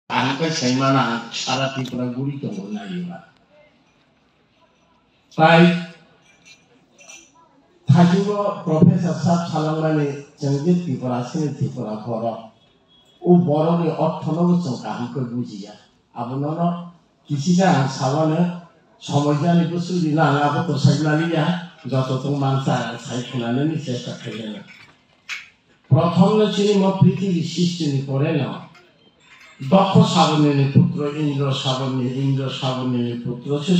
Angka mana syarat di peraguri kemudian lagi Baik, Tajugo Profesor Sab Salangani Janggit di Perasini di Peragora. Boroni অর্থনৈতিক কাহিনী বুঝিয়া আপনারা কৃষিটা সাবানে সমাজজানি বুঝলি না আগে তো সাইলালিয়া যত তো মানুষ সাইখনানে চেষ্টা করে না প্রথম চিনি ম পৃথিবী সৃষ্টি করে না দক্ষ সাবনের পুত্র ইন্দ্র সাবনের পুত্র সে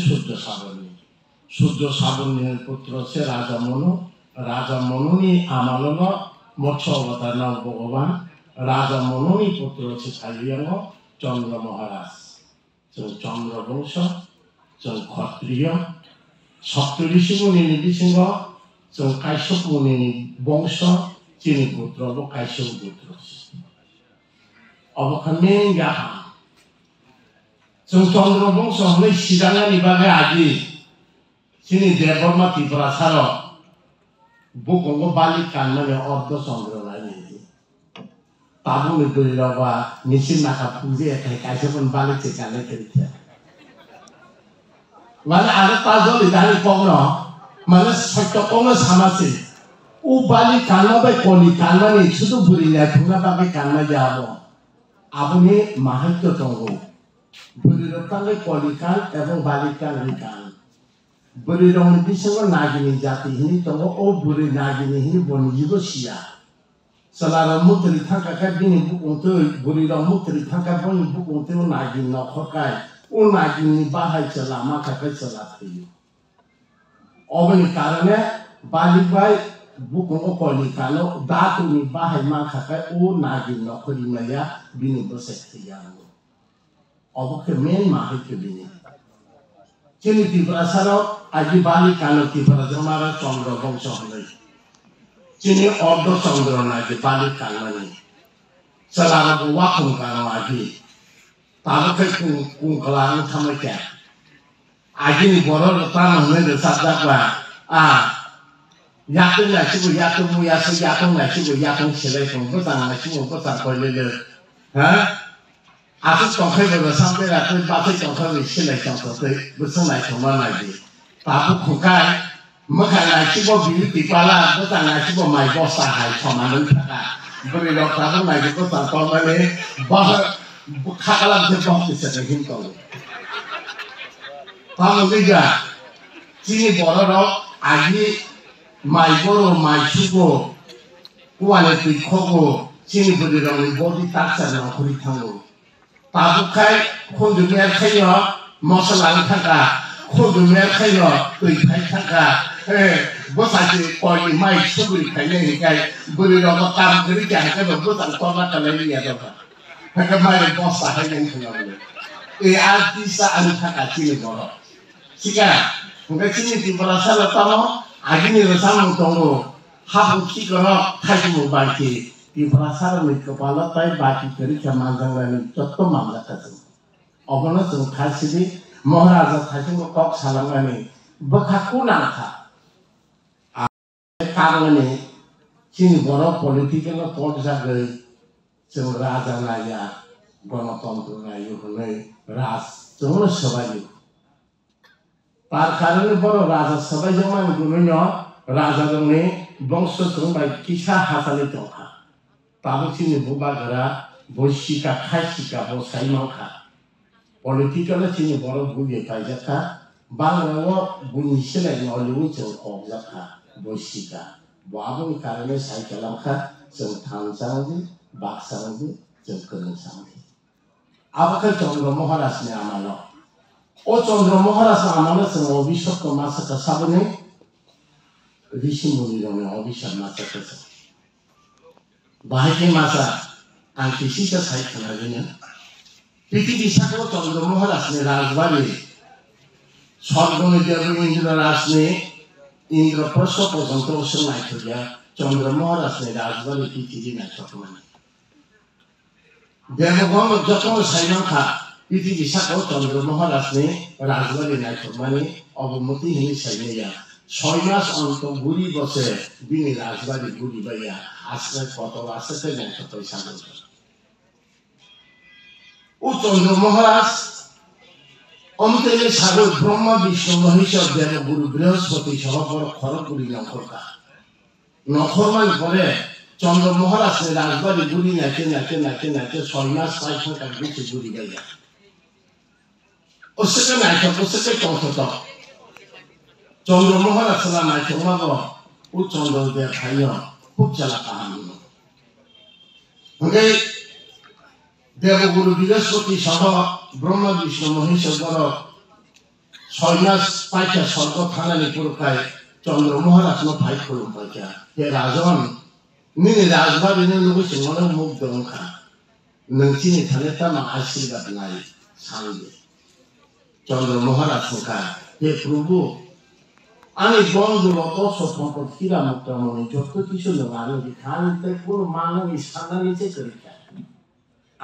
সূর্য সাবনের পুত্র সে রাজা মনুনি আমালন মৎস্য অবতার নাম ভগবান রাজা মনুনি পুত্র হচ্ছে কালিয়াঙ্গ চন্দ্র মহারাজ চন্দ্র বংশ ক্ষত্রিয় সপ্তঋষি মুনি নিবিসিংহ কাশ্যপ মুনি বংশ চিনি পুত্র কাশ্যপ পুত্র অবখানে গাহা চন্দ্র বংশ হলে সিরাঙ্গা নিবাগে আজি চিনি দেববর্মা ত্রিপুরা সার বুকঙ্গ বালি কান্নানে অর্ধ চন্দ্র রানী Tabu itu dilawa misin maka puji kayak kasih pun balik sekali kerja. Mana ada tahu di dalam pokno, mana sektor pokno sama sih. Balik karena baik koni karena ni suatu burinya cuma bagai karena jauh. Abu ni mahal tu tunggu. Buri rokan le koni kan, ebon balik kan rikan. Buri rokan di sana nagini jati ini tunggu. Buri nagini ini boni juga sia. Selara muteri thangka bini bukuntu buri rong muteri thangka bini bukuntu nagin no khokai nagin ni bahai selama kakai selati obani karane balik bai bukung okoli kalo datu ni bahai ma kakai nagin no khori maya bini bosek yang oboke men mahai ke bini kini Tripura saro aji balik kalo Tripura jamara Chandra bangsa holai Cini ordo Chandra lagi balik kalani. Selama waktu kalau lagi, tahu ke kungkalang sama kek. Aji ni boror lepas mana desadak lah. Yakin lah sih, yakin lah sih, yakin selai pun bersama sih, bersama kau lele. Aku tongkai bersama lah, tu baca tongkai selai tongkai bersama cuma lagi. Tahu kungkai. Makanya cuba beli di pala, bukan cuba mai bosa hai cuma mereka. Beri dokter tu mai kita tak mana bah khakalan jepang bisa terhim kau. Tahu tidak? Sini borok agi mai boro mai cuba, kuala tu kogo, sini beri orang bodi taksa nak kuri tanggu. Tahu kai kondunya kaya masalah tangga, kondunya kaya tu kai tangga. Bos aja koi mai sebuli kaya ni kaya beri orang tam kerja kan bos tak tahu macam mana ni ada apa. Kalau mai bos sahaja yang kenal. Artis anu tak sini borok. Sekarang, mungkin sini di perasa letamo, agi ni resam tunggu. Habu kikoro kaji mubaki di perasa ni kepala tay baki kerja manjang lagi contoh mamla katu. Obona tu kasih Maharaja kaji mukok salam lagi. Bekaku nangka. Karena ni, sini borok politiknya pun jaga raja raya, gণতন্ত্র raya, hune ras, semua sebayu. Karena ni borok raja sebayu zaman dulunya raja ni bangsa terbaik kisah hasali tongka. Tapi sini bubagara, bosika, kaisika, bosai mangka. Politiknya sini borok bunyi kaisaka, banglawa bunyi selai ngolimu jauh jaka. Bosika, buahnya karena saya kelamkan, jengtang baksangi, jengkerengsangi. Apakah Chandra Maharaj ni amalo? Chandra Maharaj amalo semua bisa ke masa kesabane, rishi muni dong bisa masa kesab. Bahaya masa antisisa saya kenalnya. Piti bisa kalau Chandra Maharaj ni rajwali, sorgone dia Indra Raj ni. Indra Prasad পর্যন্ত সময় থেকে চন্দ্র মহারাজের রাজবাড়ি পৃথিবী না চট্টগ্রাম দেবগণ যত সাইনখা পৃথিবী সাকো চন্দ্র মহারাজের রাজবাড়ি না চট্টগ্রাম অবমতি হিনি সাইনিয়া 6 মাস অন্ত ঘুরি বসে বিনি রাজবাড়ি ঘুরি বাইয়া আজকে কত আসছে না কত সামনে ও চন্দ্র মহারাজ অমৃতের সাগর ব্রহ্মা বিষ্ণু মহেশ্বর দেবগুরু বৃহস্পতি সহবর খড়গুড়ি নখরকা নখরমান পরে চন্দ্র মহারাজ রাজবাড়ি গুড়ি নাচে নাচে নাচে নাচে 6 মাস 5 টাকা বেশি গুড়ি গাইয়া ওসকে নাচে ওসকে চন্দ্র চন্দ্র মহারাজ না নাচে মাগো ও চন্দ্র দেব খাইয়া খুব চালা কাহানি ওকে দেবগুরু বৃহস্পতি সহ ব্রহ্মা বিষ্ণু মহেশ্বর 6 মাস 5 স্বর্গ থানানি পুরকায় চন্দ্র মহারাজ নো ভাই করুন পাইকা হে রাজন নিনে রাজবাড়ি নে লোক সিংহনে মুখ দংখা নংচিনি থানে তামা আশীর্বাদ নাই সাঙ্গে চন্দ্র মহারাজ মুখা হে প্রভু আমি বন্ধু লত সম্পদ কিরা মুক্তমণি যত কিছু নগানো খানিতে পুরো মানব ইসানা নিচে করিকা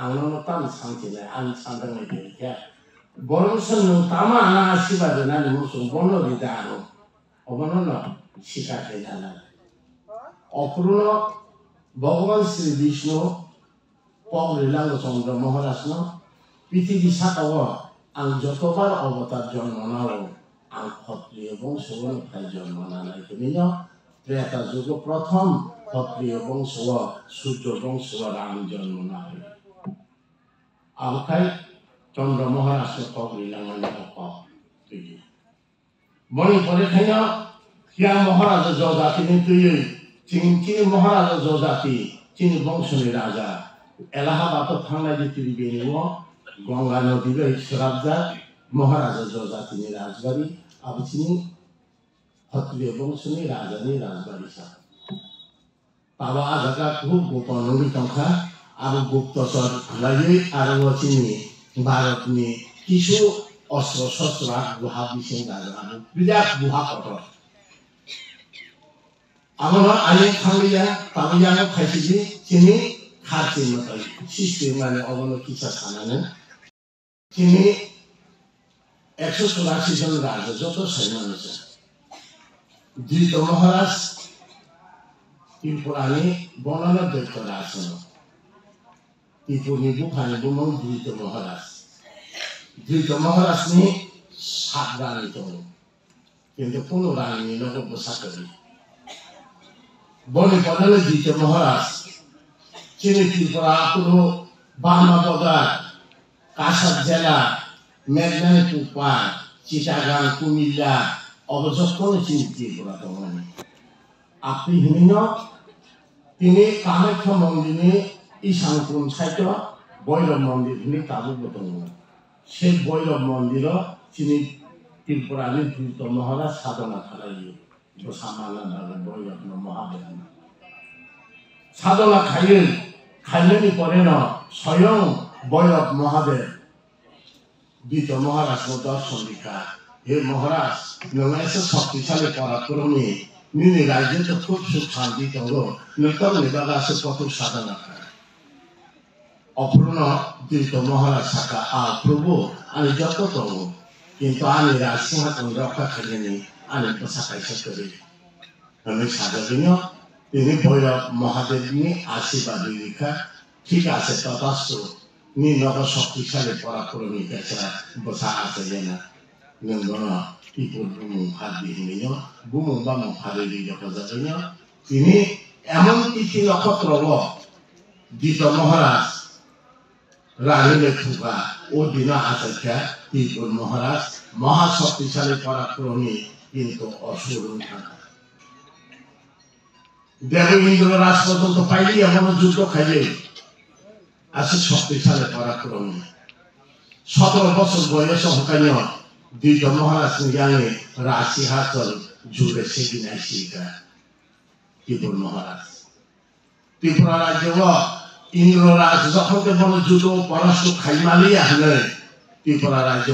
আংনো তাম সাংচিলে আন সান্দানে করিকা বরংসন তামা আনা আশীর্বাদ না মুসুম বন রিদানো অবনন শিকাকে জানা অপূর্ণ ভগবান শ্রী বিষ্ণু পগলিলাঙ্গ চন্দ্র মহারাজ পৃথিবী সাকাও আং যতবার অবতার জন্ম নাও আং ক্ষত্রিয় বংশ অনুসারে জন্ম নাই তুমি ত্রেতা যুগ প্রথম ক্ষত্রিয় বংশ সূর্য বংশ রাম জন্ম নাই আমখাই চন্দ্র মহারাজ পগলিলাঙ্গ বনি পরে খাইয়া কিয়া মহারাজ জজাতি তুই চিনি মহারাজ জজাতি চিনি বংশনি রাজা এলাহাবাদ থানায় যে তুই বেরিয়ে গঙ্গা নদীর ঈশ্বরাবজা মহারাজ জজাতিনি রাজবাড়ি আবার চিনি ক্ষত্রিয় বংশনি রাজানি রাজবাড়ি সা তাবা আজাকা খুব গোপন নদী টঙ্কা আর গুপ্তচর লাগে আর চিনি ভারতনি কিছু অস্ত্র শস্ত্র গুহা বিশেষ রাজা বিরাট গুহা কঠোর আমরা আইন খাঙ্গিয়া তামিয়া খাইছি চিনি খাচ্ছি মতো সৃষ্টি মানে অবনতিচা সানানে চিনি 184 জন রাজা যত সৈন্য আছে দ্বিত মহারাজ ত্রিপুরানি বর্ণনা দৈত্য রাজ ত্রিপুরনি বুখানি বুমং দ্বিত মহারাজ দ্বিত মহারাজ নি 7 রানী দল কিন্তু কোনো রানী নগর বসা করি বনে পদলে দ্বিত মহারাজ চিনি ত্রিপুরা পুরো বামা বগার কাসার জেলা মেঘনানীপুর পাড় চিটাগাং কুমিল্লা অবশ্য কোনো চিনি ত্রিপুরা দমনে আপনি হিমিন তিনি কামাখ্যা মন্দিরে ঈশানপুর সাইট বৈরব মন্দির হিমি তাবুক দম সেই বৈরব মন্দির চিনি ত্রিপুরানি দ্বিত মহারাজ সাধনা খালাই বৈরব মহাদেব সাধনা খাইলেনি পরে স্বয়ং বৈরব মহাদেব দ্বিত মহারাজ দর্শন দীক্ষা হে মহারাজ নমা এসে শক্তিশালী পরাক্রমী নিনি রাজ্যে তো খুব সুখ শান্তি তঙ্গ নতম নিবাদা আছে কত সাধনা খায় অপূর্ণ দ্বিত মহারাজ শাখা প্রভু আমি যত তঙ্গ কিন্তু আমি রাজসিংহাসন রক্ষা খেলেনি আমি তো শাখাইছে করি আমি সাধবিন তিনি ভৈরব মহাদেব নিয়ে আশীর্বাদ দীক্ষা ঠিক আছে তথাস্তু নি নব শক্তিশালী পরাক্রমী পেছারা বসা আছে না নন্দনা ত্রিপুর বুমুং হাত দিয়ে বুমুং বামুং হারে দিয়ে যাবেন তিনি এমন তিথি নক্ষত্র দ্বিত মহারাজ রানীলে থুকা ও দিন আচার্যা ত্রিপুর মহারাজ মহাশক্তিশালী পরাক্রমী কিন্তু অসুর দেব ইন্দ্র রাজ পর্যন্ত পাইলি এমন যুদ্ধ খাইলে আছে শক্তিশালী পরাক্রমী 17 বছর বয়সে হকানি দ্বিত মহারাজ জ্ঞানে রাশিহাচল জুড়ে সেদিন আসিকা ত্রিপুর মহারাজ ত্রিপুরা রাজ্য ইন্দ্র রাজ যখন বন যুদ্ধ পরাস্ত খাইমালি আহলে ত্রিপুরা রাজ্য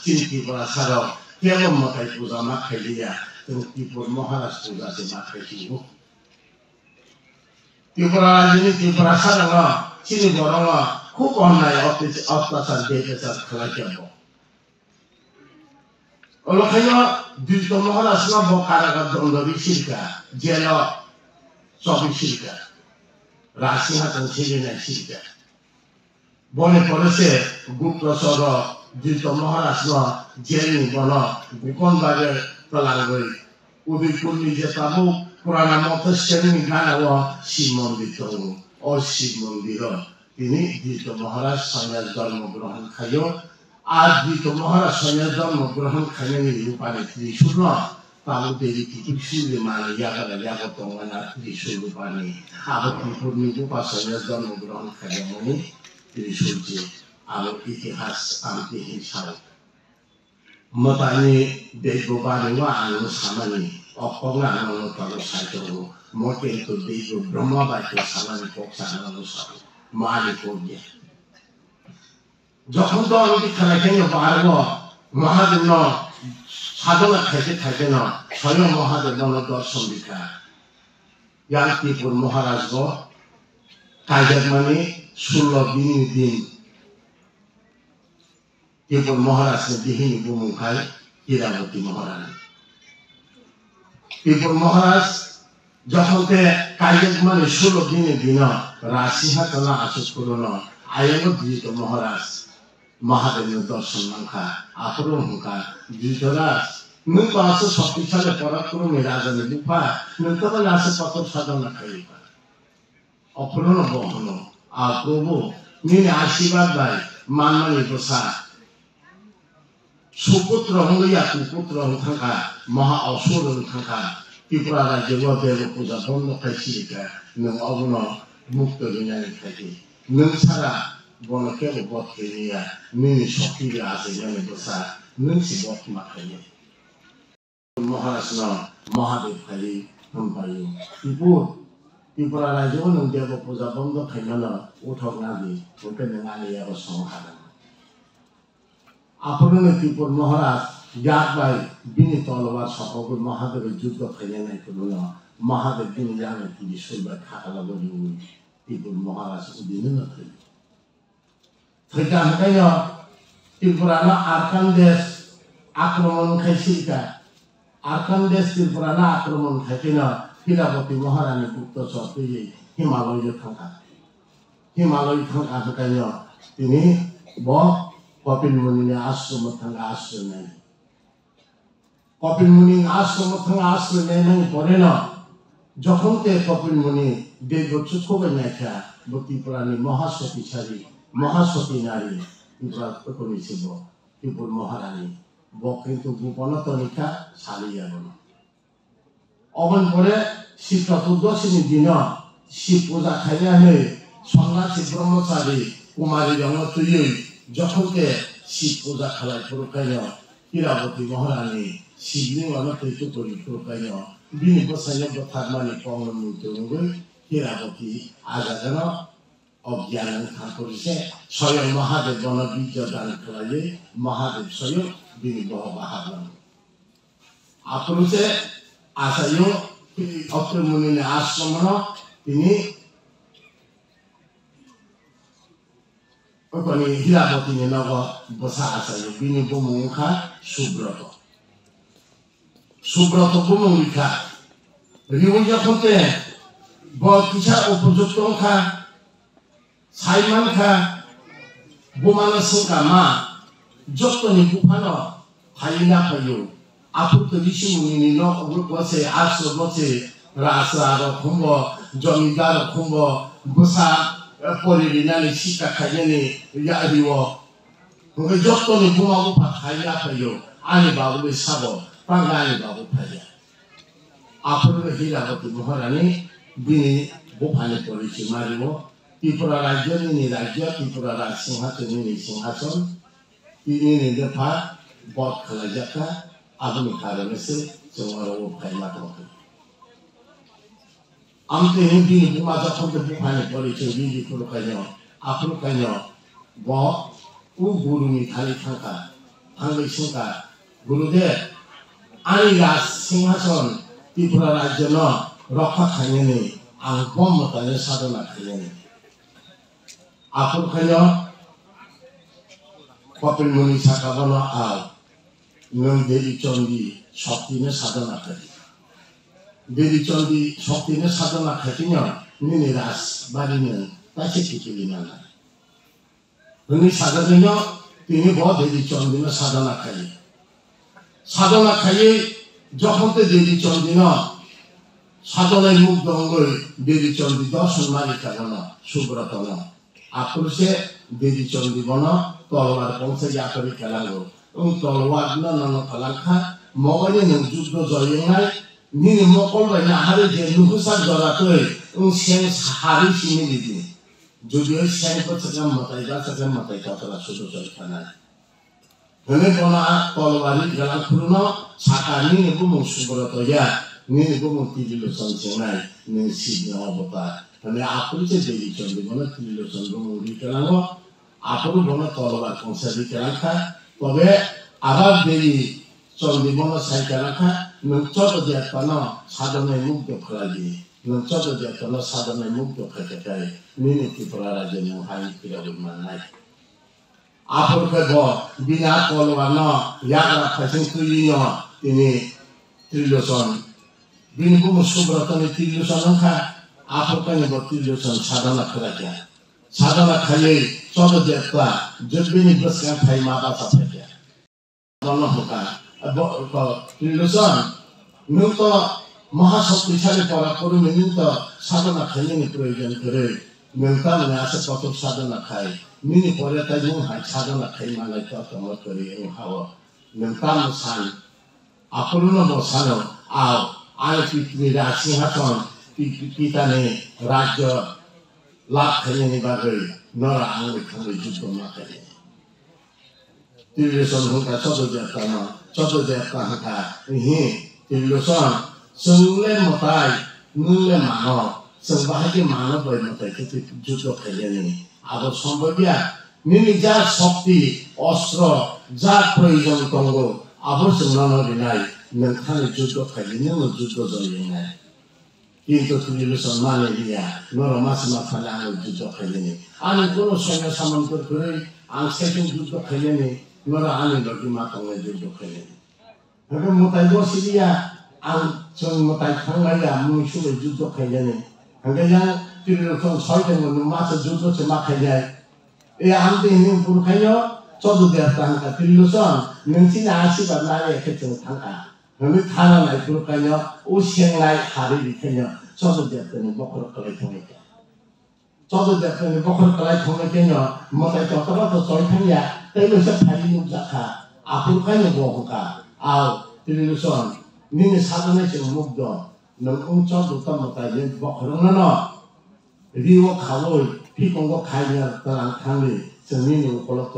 চিনি ত্রিপুরা সার কেবল মতাই পূজা মা খাইলিয়া এবং ত্রিপুর মহারাজ পূজা সে মা খাইছিল ত্রিপুরা রাজনী ত্রিপুরা সার চিনি বরং খুব অন্যায় অত্যাচার বেচার খেলা কেব ওখানে দ্বিত মহারাজ কারাগার দণ্ডী শিল্পা জেল চবি শিল্পা রাজসিংহাসন ছেলে নাই শিল্পা বনে পড়েছে গুপ্তচর দ্বিত মহারাষ্ট্র জেলনি বন গোপন বাগে তলাঙ্গই উদয়পুর নিজে তাবু পুরানা মত শ্রেণী গানাও শিব মন্দির দং ও শিব মন্দির তিনি দ্বিত মহারাজ সন্ন্যাস জন্মগ্রহণ খাইল আর দ্বিত মহারাজ সন্ন্যাস জন্মগ্রহণ খাইনি রূপানি ত্রিশূল তাবু দেরি ত্রিশূল মানে ইয়াগারা ইয়াগত মানে ত্রিশূল রূপানি আবতিপুর নিরূপা সন্ন্যাস জন্মগ্রহণ খাইনি ত্রিশূল যে আলো ইতিহাস আমতি হিসাব মতানি দেববানি ওয়া আলো সামানি অপঙ্গা আলো তালো সাইতো মতে তো দেব ব্রহ্মবাক্য সামানি পক্ষা আলো সাইতো মালি করবে যখন তো আমি খেলাকেন বারব মহাদেব সাধনা খাইতে থাকে না স্বয়ং মহাদেব দর্শন দেখা ইয়ান্তিপুর মহারাজ কাজের মানে 16 দিন ত্রিপুর মহারাজ দিহিনী ভূমিকায় হীরাবতী মহারানী ত্রিপুর মহারাজ যখন কাজের মানে 16 দিন রাজসিংহাসনা আসুস করুন আয়ন দ্বিত মহারাজ মহাদেবের দর্শন মাংখা আপরম হুঙ্কা দ্বিতরাজ নৌকা আসে শক্তিশালী পরাক্রমী রাজনী দুপা নৌকা আসে কত সাধনা খাইবা অপূর্ণ বহন আর প্রভু নিয়ে আশীর্বাদ ভাই মানমানি দোষা সুপুত্র হইয়া কুপুত্র থাকা মহা অসুর থাকা ত্রিপুরা রাজ্যে দেব পূজা বন্ধ খাইছিলিকা নং অগুণ মুক্ত বিনানি থাকে নং ছাড়া বনকে বধ করিয়া নিনি শক্তি আছে জানে দোষা নংসি বধ মাখাইয়ে মহারাজ মহাদেব খালি পাই ত্রিপুরা রাজ্যেও নং দেব পূজা বন্ধ খাইমানো উঠক নাগি ওকে নঙালিয়া সংহার আপন ত্রিপুর মহারাজ জ্ঞাত ভাই বিনি তলবার সকল মহাদেবের যুদ্ধ খাইয়ে নাই করল মহাদেব বিনি জানে তিনি শৈবাই খাটালা বলি ত্রিপুর মহারাজ দিনে না খাই সেটা হাঁটাই ত্রিপুরানো আরকান দেশ আক্রমণ খাইছিকা আরকান দেশ ত্রিপুরানো আক্রমণ খাইতে না হীরাবতী মহারানী পুত্র চক্রী হিমালয় থাকা হাঁটাই তিনি কপিল মুনি আশ্রম থাকা আশ্রয় নেই কপিল মুনি আশ্রম থাকা আশ্রয় নেই পরে না যখন কপিল মুনি দেব চুখবে নেখা ত্রিপুরানী মহাসতী নারী ত্রিপুরা ছিল ত্রিপুর মহারানী কিন্তু গোপনতনিকা ছাড়িয়ে গেল অবন পরে শিব চতুর্দশী দিন শিব পূজা খাইয়া হয়ে সন্ন্যাসী ব্রহ্মচারী কুমারী রঙতুই যখন শিব পূজা খেলায় পুরকাইন হীরাবতী মহারানী শিবলিঙ্গ অনতৃত করি পুরকাইন বিনি বসাইন কথার মানে পৌনমুই হীরাবতী আজাগান অজ্ঞান খান করেছে স্বয়ং মহাদেব বন বীর্য দান করাইলে মহাদেব স্বয়ং বিনি বাহাবান আপরুষে আশায় অত্র মুনি আশ্রমণ তিনি ওখানে হীরাবতী নগ বসা আছে বিনি বমুখা সুব্রত বমুখা রিউ যখন বকিসা উপযুক্ত খা সাইমান খা বোমানো সংকা মা যতনি বুফানো ফাইনা ফাইও আপুত ঋষি মুনি বসে আশ্র বসে রাসরার খুম্ব জমিদার খুম্ব বসা পরিরিনানি শিক্ষা খাইনি ইয়ারিও ওকে যতনি বুমা বুফা খাইয়া ফাইও আনি বাবু সাব পাঙ্গানি বাবু ফাইয়া আপুর হীরাবতী মহারানী বিনি বুফানি পরিছি মারিব ত্রিপুরা রাজ্য নিনি রাজ্য ত্রিপুরা রাজ সিংহাসন নিনি সিংহাসন তিনি দেখা বধ খেলা যাত্রা আধুনিক কারণে সে जों फाइमा दं आमते हिंदी बुमा जखन बुफानि परिचय बिदि खुलुखायनो आखुलुखायनो ब उ गुरुनि थालि थांखा थांलै सिंखा गुरुदेव आंनि राज सिंहासन त्रिपुरा राज्यन रक्षा खायनो आं ब्रह्मतानि साधना खायनो आखुलुखायनो कपिल मुनि साखाबनो आव नों देवी चंदी शक्तिने साधना खाय देवी चंदी शक्तिने साधना खायनो निनि राज बारिनो तासे किलिना হনি সাধনা তিনি বড় দেবী চন্দিন সাধনা খাইয়ে যখন দেবী চন্দিন সাধনায় মুগ্ধ হয়ে দেবী চন্দি দর্শন মারি কারণ সুব্রত আক্রোশে দেবী চন্দি বন তলোয়ার পৌঁছে যাকরি খেলালো এবং তলোয়ার নানা খেলাখা মগজে যুদ্ধ জয়নায় নিয়ে মকল বাইনা হারে যে নুহুসার জড়াতে এবং সেন হারি চিনি দিদি যদিও সেন করছে মতাই যাচ্ছে মতাই কতটা শুধু জয়খানায় হলে বনা তলোয়ারি গেলা পুরনো ছাকা নিয়ে এবং সুব্রত ইয়া নিয়ে এবং ত্রিলোচন চেনাই নিয়ে সিদ্ধ অবতার মানে আকুরিতে দেবী চন্দ্র বনে ত্রিলোচন মুড়ি কেলানো আপুর বনে তলোয়ার পৌঁছাদি কেলাখা তবে আবার দেবী চন্দ্র বনে সাই কেলাখা নচত দেখান সাধনায় মুগ্ধ ফেলালি নচত দেখান সাধনায় মুগ্ধ খেতে চাই নিয়ে ত্রিপুরা রাজ্যে হাই ফিরাবুমান নাই আপুরকে বিনা তলোয়ার ন ইয়াগরা ফাইসিং তুলিন তিনি ত্রিলোচন বিনবুম সুব্রতনে ত্রিলোচন খা আপুরকানি ত্রিলোচন সাধনা খেলাকে সাধনা খাইয়ে চলো দেখলা জবিনি বসকা খাই মা বাবা থাকে দন্ন হোকা ত্রিলোচন নু তো মহাশক্তিশালী পরাপরি নু তো সাধনা খাইয়ে প্রয়োজন করে নৌকা মনে আছে কত সাধনা খাই মিনি পরে তাই মু হাই সাধনা খাই মানে কত করে হাওয়া নৌকা সান আপুরনো বসানো আও আয় পৃথিবীর সিংহাসন পিতানে রাজ্য লাভ খাইয়ে নিবারে নরা আঙুল খাঙে যুদ্ধ না খাইয়ে ত্রিলোচন হুঁকা চত দেবতা হুঁকা হি ত্রিলোচন সঙ্গুলে মতাই নুলে মানব সবাইকে মানব বই মতাই কিন্তু যুদ্ধ খাইয়ে নি আবার সম্ভবিয়া নিনি যার শক্তি অস্ত্র যার প্রয়োজন তঙ্গ আবার সঙ্গানো নাই নখানে যুদ্ধ খাইয়ে নিয়ে যুদ্ধ জয় নাই কিন্তু ত্রিলোচন মানে দিয়া নর মাস মাথালে আঙুল যুদ্ধ খাইয়ে নি আমি কোনো সৈন্য সামন্ত করে আং সেকেন্ড যুদ্ধ খাইয়ে নি নর আনি লকি মাথালে যুদ্ধ খাইয়ে নি હવે મોટાઈ દોસી દિયા આમ ચંગ મોટાઈ ખંગાયા મુઈ સુરે যুদ্ধ ખાઈ নি હવે યા ত্রিলোচন ছয়টা মনে মাছে যুদ্ধ সে মাখাই যায় এই আমতে হিম পুর খাইও চদু দেয়া টাঙ্কা ত্রিলোচন নংসিনা আশীর্বাদ নারে একেচং টাঙ্কা আমি থানা নাই পুর খাইও ও সেংলাই হারি দিখাইও চদু দেয়া তেনে বকর কলাই থমেকে চদু দেয়া তেনে বকর কলাই থমেকে ন মোটাই ততবা তো ছয় খাইয়া তাইলো সে ফাইলি মুখ জাখা আপুর খাইও বহকা আও ত্রিলোচন নিনে সাধনায় সে মুগ্ধ নং চদু তা মোটাই বকর ন রিও খাওই পিকঙ্গ খাইয়া তারা খাঙে जोंनि उपलब्ध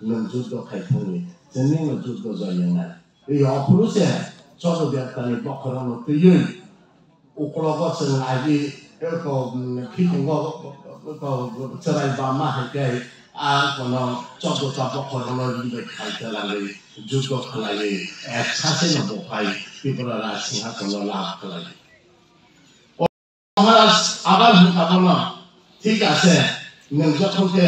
नों जुद्ध खायथाङो जोंनि जुद्ध जायोना এই অপুরুষে চলো দেবতানি বখরণ তুই উপলব্ধ जों আগে পিকঙ্গ চরাই বা মাহাইকে আর কোন চদ্দটা বখরণ লিবে খাইতে লাগে যুদ্ধ খালাইলে এক সাথে নবহাই পিপলারা সিংহাসন লাভ খালাইলে মহারাজ আবার হুকাবনা ঠিক আছে নों যখনকে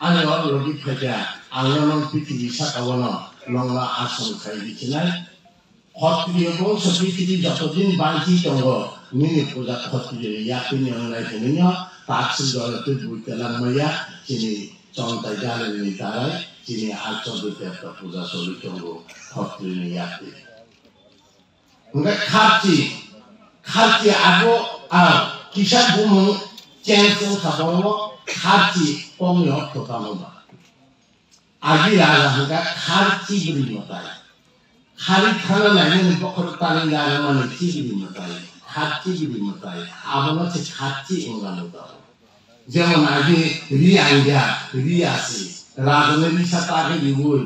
आने वाले लोग क्या आंगनों पृथ्वी साकावनो नंगा आसन खाई दिखिनाय खत्रिय बंश पृथ्वी जतदिन बांची दंगो निनि पूजा खत्रिय याकिनि अंगनाय थनिया ताक्सि जरते बुइतेलांमया जिनि चंताय जालेनि ताराय जिनि आचोदे देवता पूजा सलि दंगो खत्रियनि याकि उंगा खारची आगो आ किसा बुमु चेंचों खाबावो खारची कमी अर्थ कामना आगे राजा होगा खारची बुरी मताई खारी खाना नहीं बखर तानी जाने माने चिबुरी मताई खारची बुरी मताई आबना से खारची इंगान होता जेमन आगे रियासी राजा ने भी सताके दिवुई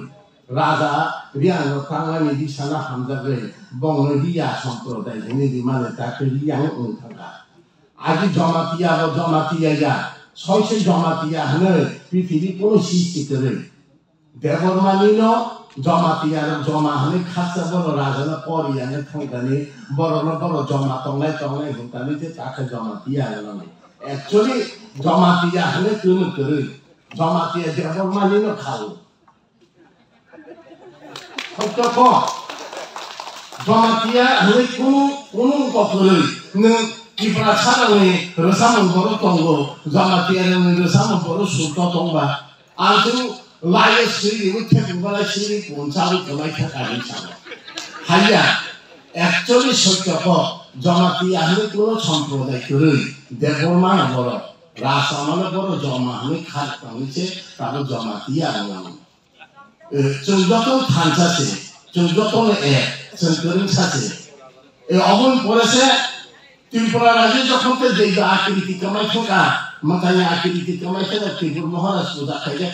राजा रिया नो तांगानी भी सना हमजागे बंग रिया संप्रदाय ने भी माने ताके रिया उनथागा आगे जमातिया या ছয়শো জমাতিয়া হলে পৃথিবী কোন সৃষ্টি করে দেবরমানিন জমাতিয়ার জমা হলে খাসা বড় রাজানা পরিয়ানে থাঙ্গানি বড় জমা তংলাই হুতানি যে তাকে জমাতিয়া হলো না অ্যাকচুয়ালি জমাতিয়া হলে কোন করে জমাতিয়া দেবরমানিন খাও সত্য ক জমাতিয়া হলে কোন করে Ipra sarang ni resama boro tonggo, jama tiada ni resama boro sulta tongba, Anjing layak sendiri itu bukan sendiri pun cari kemai kekari sama. Hanya actually sejauh jamati ahli kulo samprodai kiri dekorman boro rasa mana boro jamahni khas kami se kalau jamati ahli. Contoh thansa se, contoh sentering saja. Amun polisi Tripura raja jauh ke desa aktiviti kemai thoka. Makanya aktiviti kemai thoka Tripura maharas sudah kaya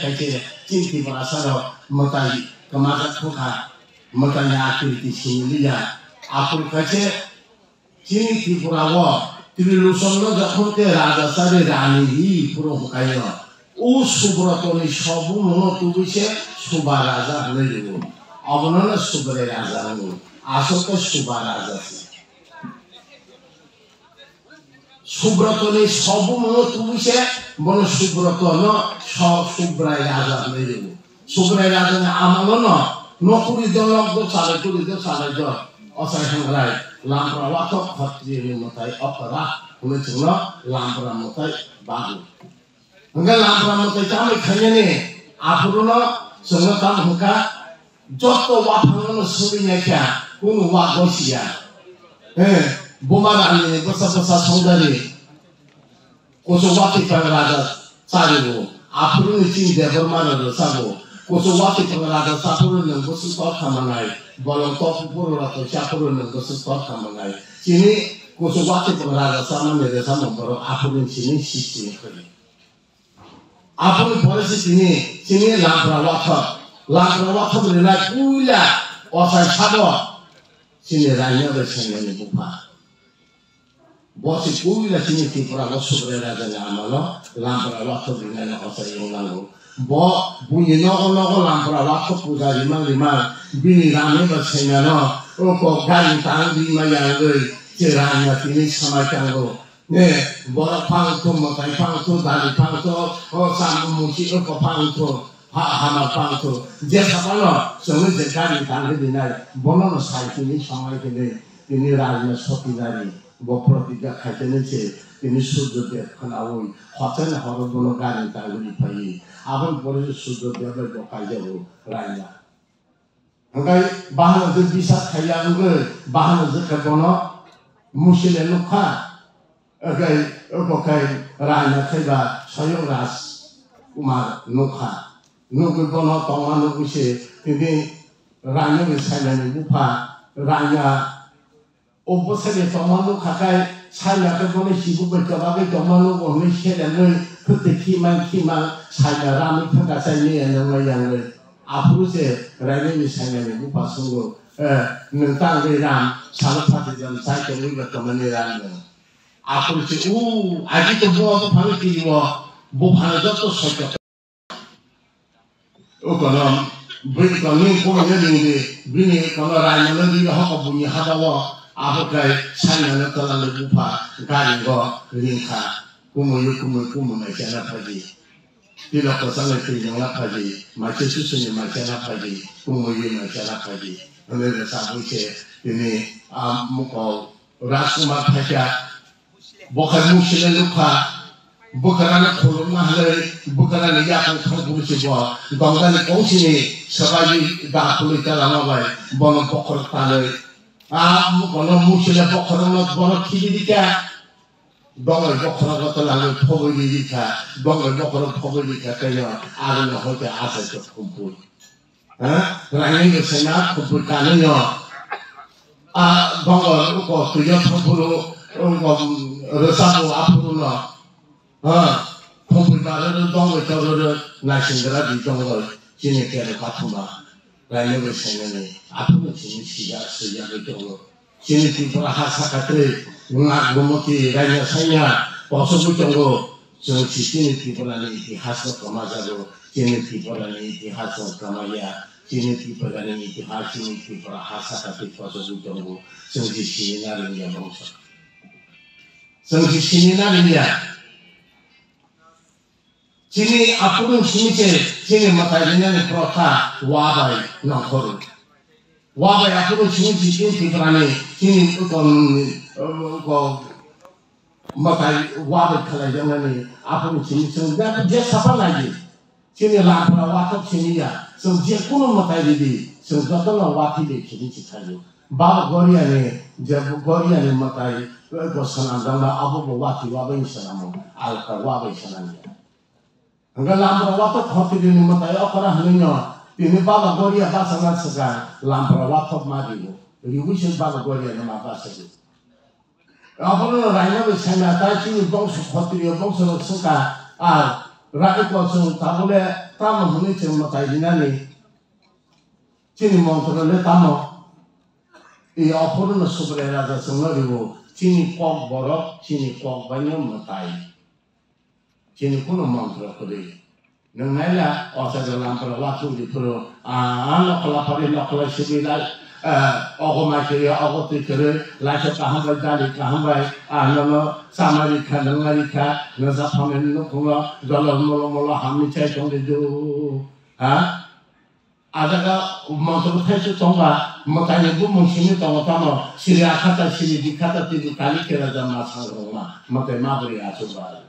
cinti berasal makai kemarin thoka. Makanya aktiviti sini dia. Apun kace cini Tripura wa Triluson lo jauh ke raja sari rani di pura kaya. Subroto ni sabu mono tu bisa subah raja lagi. Abunana subah raja lagi. Asal ke subah raja sih. Subroto ni sabu mono tu bisa mono subroto no subrai raja lagi. Subrai raja ni amalona nokuri dolog do sale jo. Asal hangrai lampra waktu khotri ni mutai opera kule cuma lampra mutai bagu. Enggak lampra mutai kami kaya ni apurono semua kamu muka joto wapangono subinya kya kunu wagosia. Bumaran ni besar saudari koso wati pengraja carimu apurono cing devormana dosago koso wati pengraja sapurono koso tor kamangai bolong topu puru atau sapurono koso tor kamangai sini koso wati pengraja sama mere sama boro apurono sini sisi kali apurono polisi sini lampra waktu berenai pula osai sabo sini ranya bersama ni bupa bos pula sini Tripura koso berenai dengan amalo lampra waktu berenai osai yang lalu bo bunyi nogo lampra waktu puja lima bini rame bersama no oko gali tang lima yang cerahnya sini sama canggo borak pangtu makai pangtu dari pangtu sama musik oko pangtu hama pangtu dia sapalo semua jadi tangga dinari bono sai ini sama ini rajnya sopi dari bopro tiga kajian ini sudah dia kenal hotel harus bono gali tangga di pagi abang boleh sudah dia berdoa jauh rajnya angkai bahan itu bisa kaya bahan itu kebono musilnya luka okay, rajnya kaya sayur ras umar luka nuku bono tongan nuku se ini rajnya misalnya lupa rajnya opposite tongan luka kaya saya kebono sibu berjalan tongan luka misalnya ketika kiman saya ramai tengah saya yang Apuru se rajanya misalnya lupa sungguh nentang ram salah satu jam saya kembali berteman ram apuru se aji tu buat apa pagi bukan jatuh saja kalau beri kami punya bini kalau rajanya lagi hak punya hadawa apa kaya saya nak kalau lupa kali lingkar kumu macam apa lagi tidak pasang itu yang apa lagi macam susunya macam apa lagi kumuyi macam apa lagi anda sahaja ini muka rasumah saja bukan musim luka bukan anak kolom mahal bukan anak yang kampung sebuah bangsa kongsi ni sebagai dapur dalam apa bono pokor tanah bono musim pokor bono kiri dia Dongal bokor kata lalu pogoli dika, dongal bokor pogoli kata ya, ada nak hote asal kumpul. Rani kesana kumpul kanenya, dongal uko tujuh kumpul, resapu apuru na, kumpul kanenya dongal kalau nasi negara di dongal sini kira katuma, rani kesana ni, apuru sini sejak itu. Sini Tripura hasa kate ngak gomoti raya saya pasal bukango so sini Tripura ni ihas kamajago sini Tripura ni ihas kamaya sini Tripura ni ihas sini Tripura hasa kate pasal bukango so sini nari ni bangsa so sini nari ni sini apun sini matanya ni prota wabai nakor wabai aku sini Tripura ni sini kau makai wabai kalau jangan ni apa sini dia siapa lagi sini lampra watok sini ya so je kuno matai di so joto na wati de kini chithayo baba goria ne matai ko sanam danga abu bo wati wa ba sanam al ka wa ba sanam angga lampra watok hoti de matai akara hanyo tini baba goria ba sangat saka lampra watok madi riwishin baba goria ne ma ba saka apolo raina be sana ta chini bongsu hoti de bongsu saka Rakyat kosong tabule tamu huni cuma tai dinani, cini motor le tamu, iya apurun subere raja sengaribu, cini kok borok, cini kok banyak matai, cini kuno motor kuri, nengaya osa dalam perwaktu di puru, anak kelapari nak kelai sebilai, aku macam aku tikere, lagi kaham berjali kaham baik, nama samarika nengarika, nasa pamen nukunga, dalam mula kami cai tong itu, ada ke motor itu tongga, makanya bu musim itu tongga, siri akata siri dikata tidur kali kira jam masang rumah, makanya mabri asubar,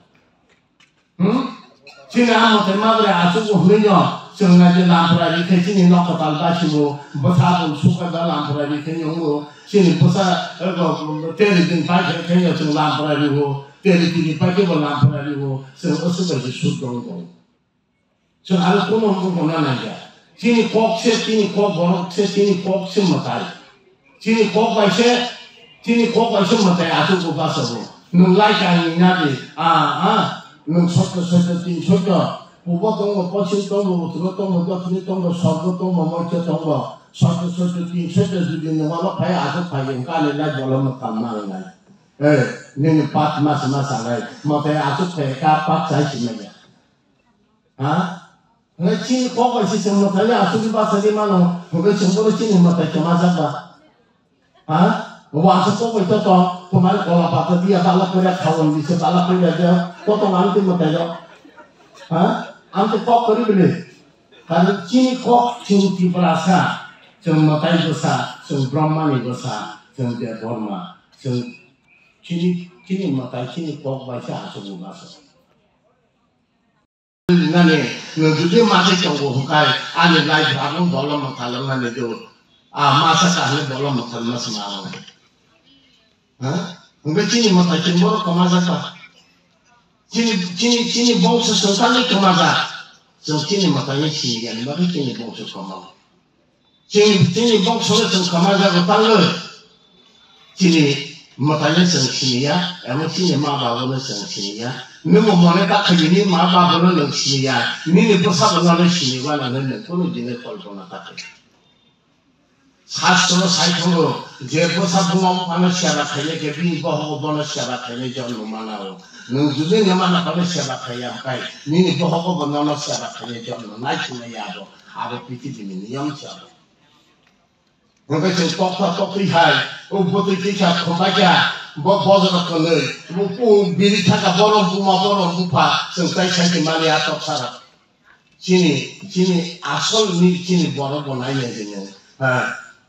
sini amat mabri asubar hunyo. Sengaja lampura di sini nak ketal basimu, besar pun suka dalam lampura di sini umur sini besar teri din pakai kenya sing lampura di wo, teri din pakai bo lampura di wo, sing usul bagi sudong dong. So ada kuno aja. Sini kok borok sini kok matai. Sini kok baise matai atu ko basabu. Nulai kan nyadi, nung soto tin soto. Buat tunggu, posisi tunggu, terus tunggu, terus tunggu, sorot tunggu, macam tunggu, satu tin, satu di mana payah atau payah, kalau lagi kalau makan mana, ni pat mas lagi, macam atau payah pat saya sini Ngecin kok sih semua tanya, atau di pasar di mana, mungkin semua cini macam apa, Wajib kok itu toh, kemarin kalau patah dia balap berat kawan di sebelah berat aja, kok nanti macam Ante kok kari beli, kalau cini kok cini tiberasa, cuma matai dosa, cuma Brahmani dosa, cuma dia dharma, cini matai cini kok baca cuma bahasa. Nane, ngejudi masih canggung hukai, ane lagi aku bolong makalang ane itu, masa kahne bolong makalang semalam. Enggak cini matai cemburu kemasa kah? Cini bangsa sultan itu maga, cini matanya cini kan, maka cini bangsa kamar. Cini bangsa itu kamaga bertangga, cini matanya cini ya, emang cini maba boleh cini ya. Ni mau mereka kini maba boleh cini ya, ni besar boleh cini, mana ni pun jenis kalau nak tak. Satu sahaja, jika besar bunga mana siapa kaya, kebi bahawa mana siapa kaya jangan mana o. Nungguin yang mana kalau siapa kaya kai, ni bahawa mana siapa kaya jangan mana cuma ya ada pikir ini yang siapa. Mungkin tok ihai, betul kita kumbaja, bazar kolej, buku biri taka borong bupa, sengkai sakit mali atok sarap. Sini asal ni sini borong bonanya jenis.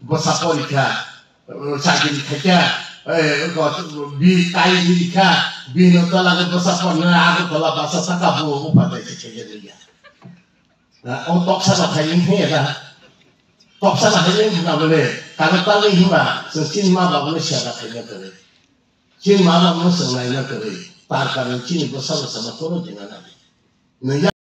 Besar politika, sakit kerja, bi kai birika, bi notala ke besar pernah aku kalau bahasa sakabu pada kerja dia. Untuk sana kain hera, tok sana kain hera boleh. Kalau tali hima, sini mah boleh siapa kerja kerja. Sini mah boleh sengaja kerja. Tarkan sini besar sama turun jangan ada.